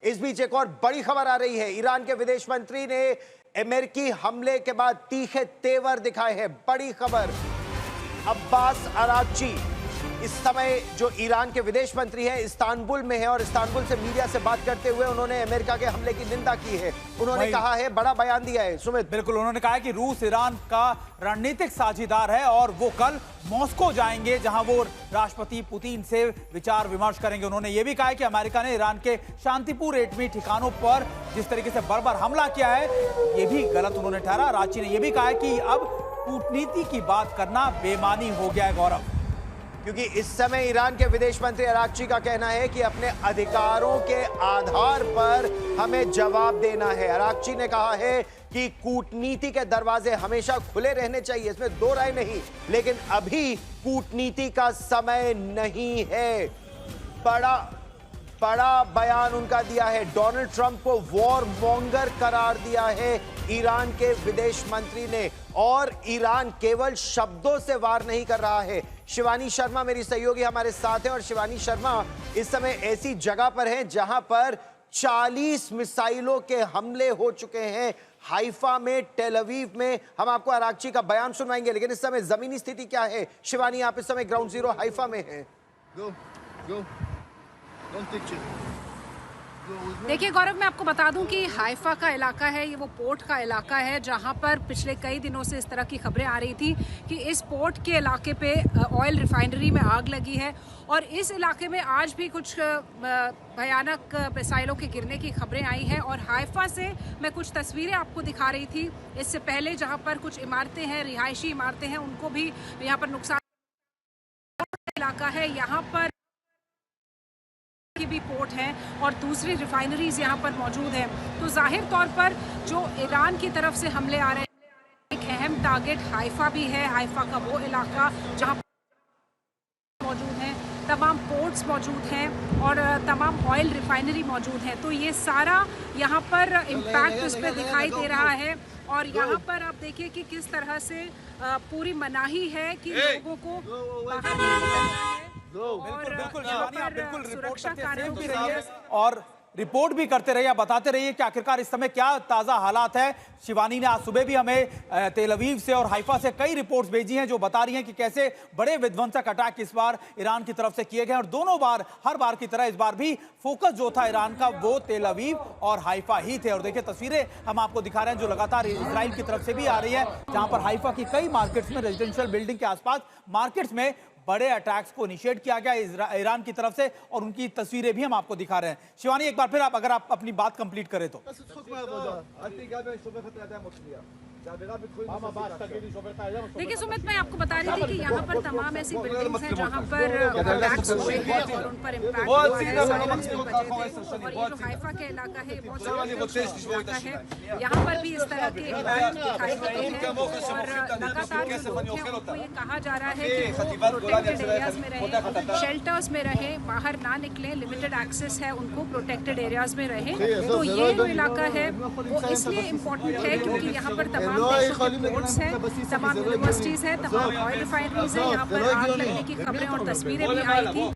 इस बीच एक और बड़ी खबर आ रही है। ईरान के विदेश मंत्री ने अमेरिकी हमले के बाद तीखे तेवर दिखाए हैं। बड़ी खबर, अब्बास अरागची इस समय जो ईरान के विदेश मंत्री हैं इस्तांबुल में है और इस्तांबुल से मीडिया से बात करते हुए उन्होंने अमेरिका के हमले की निंदा की है। उन्होंने कहा है, बड़ा बयान दिया है सुमित। बिल्कुल, उन्होंने कहा है कि रूस ईरान का रणनीतिक साझीदार है और वो कल मॉस्को जाएंगे जहां वो राष्ट्रपति पुतिन से विचार विमर्श करेंगे। उन्होंने ये भी कहा है कि अमेरिका ने ईरान के शांतिपूर्ण एटमी ठिकानों पर जिस तरीके से बार-बार हमला किया है ये भी गलत उन्होंने ठहरा। अरागची ने यह भी कहा है कि अब कूटनीति की बात करना बेईमानी हो गया है गौरव, क्योंकि इस समय ईरान के विदेश मंत्री अरागची का कहना है कि अपने अधिकारों के आधार पर हमें जवाब देना है। अरागची ने कहा है कि कूटनीति के दरवाजे हमेशा खुले रहने चाहिए, इसमें दो राय नहीं, लेकिन अभी कूटनीति का समय नहीं है। बड़ा बयान उनका दिया है। डोनाल्ड ट्रंप को वॉर मॉन्गर करार दिया है ईरान के विदेश मंत्री ने, और ईरान केवल शब्दों से वार नहीं कर रहा है। शिवानी शर्मा मेरी सहयोगी हमारे साथ है और शिवानी शर्मा इस समय ऐसी जगह पर है जहां पर 40 मिसाइलों के हमले हो चुके हैं। हाइफा में, टेल अवीव में। हम आपको अरागची का बयान सुनवाएंगे, लेकिन इस समय जमीनी स्थिति क्या है? शिवानी, आप इस समय ग्राउंड जीरो हाइफा में हैं। देखिए गौरव, मैं आपको बता दूं कि हाइफा का इलाका है, ये वो पोर्ट का इलाका है जहां पर पिछले कई दिनों से इस तरह की खबरें आ रही थी कि इस पोर्ट के इलाके पे ऑयल रिफाइनरी में आग लगी है और इस इलाके में आज भी कुछ भयानक मिसाइलों के गिरने की खबरें आई हैं। और हाइफा से मैं कुछ तस्वीरें आपको दिखा रही थी इससे पहले, जहाँ पर कुछ इमारतें हैं, रिहायशी इमारतें हैं, उनको भी यहाँ पर नुकसान इलाका है। यहाँ पर की भी पोर्ट है और दूसरी रिफाइनरीज यहाँ पर मौजूद है। तो जाहिर तौर पर जो ईरान की तरफ से हमले आ रहे हैं, एक अहम टारगेट हाइफा भी है। हाइफा का वो इलाका जहाँ मौजूद है, तमाम पोर्ट्स मौजूद हैं और तमाम ऑयल रिफाइनरी मौजूद है। तो ये सारा यहाँ पर इम्पैक्ट उस पर दिखाई दे रहा है। और यहाँ पर आप देखिए कि किस तरह से पूरी मनाही है कि लोगों को बाहर नहीं निकलना है। बिल्कुल शिवानी, आप बिल्कुल रिपोर्ट करते भी रहिए और रिपोर्ट भी करते रहिए, बताते रहिए कि आखिरकार इस समय क्या ताज़ा हालात है। शिवानी ने आज सुबह भी हमें तेल अवीव से और हाइफा से कई रिपोर्ट्स भेजी हैं जो बता रही हैं कि कैसे बड़े विध्वंसक अटैक इस बार ईरान की तरफ से किए गए और दोनों बार, हर बार की तरह इस बार भी फोकस जो था ईरान का वो तेल अवीव और हाइफा ही थे। और देखिए तस्वीरें हम आपको दिखा रहे हैं जो लगातार इजराइल की तरफ से भी आ रही है, जहां पर हाइफा की कई मार्केट्स में, रेजिडेंशियल बिल्डिंग के आसपास मार्केट्स में बड़े अटैक्स को इनिशिएट किया गया ईरान की तरफ से और उनकी तस्वीरें भी हम आपको दिखा रहे हैं। शिवानी, एक बार फिर अगर आप अपनी बात कंप्लीट करें तो। देखिए सुमित, मैं आपको बता रही थी कि यहाँ पर तमाम ऐसी बिल्डिंग्स हैं जहाँ पर अटैक्स हुए हैं और उन पर इम्पैक्ट हुआ है। और ये जो हाइफा का इलाका है बहुत इलाका है, यहाँ पर भी इस तरह के इम्पैक्ट दिखाई देते हैं और लगातार जो लोग हैं उनको ये कहा जा रहा है कि वो प्रोटेक्टेड एरियाज में रहें, शेल्टर्स में रहें, बाहर ना निकलें, लिमिटेड एक्सेस है उनको, प्रोटेक्टेड एरियाज में रहें। तो ये जो इलाका है वो इसलिए इम्पोर्टेंट है क्योंकि यहाँ पर तमाम पोर्ट्स हैं, तमाम यूनिवर्सिटीज हैं, तमाम ऑयल रिफाइनरीज हैं। यहाँ पर आग लगने की खबरें और तस्वीरें भी आई थी।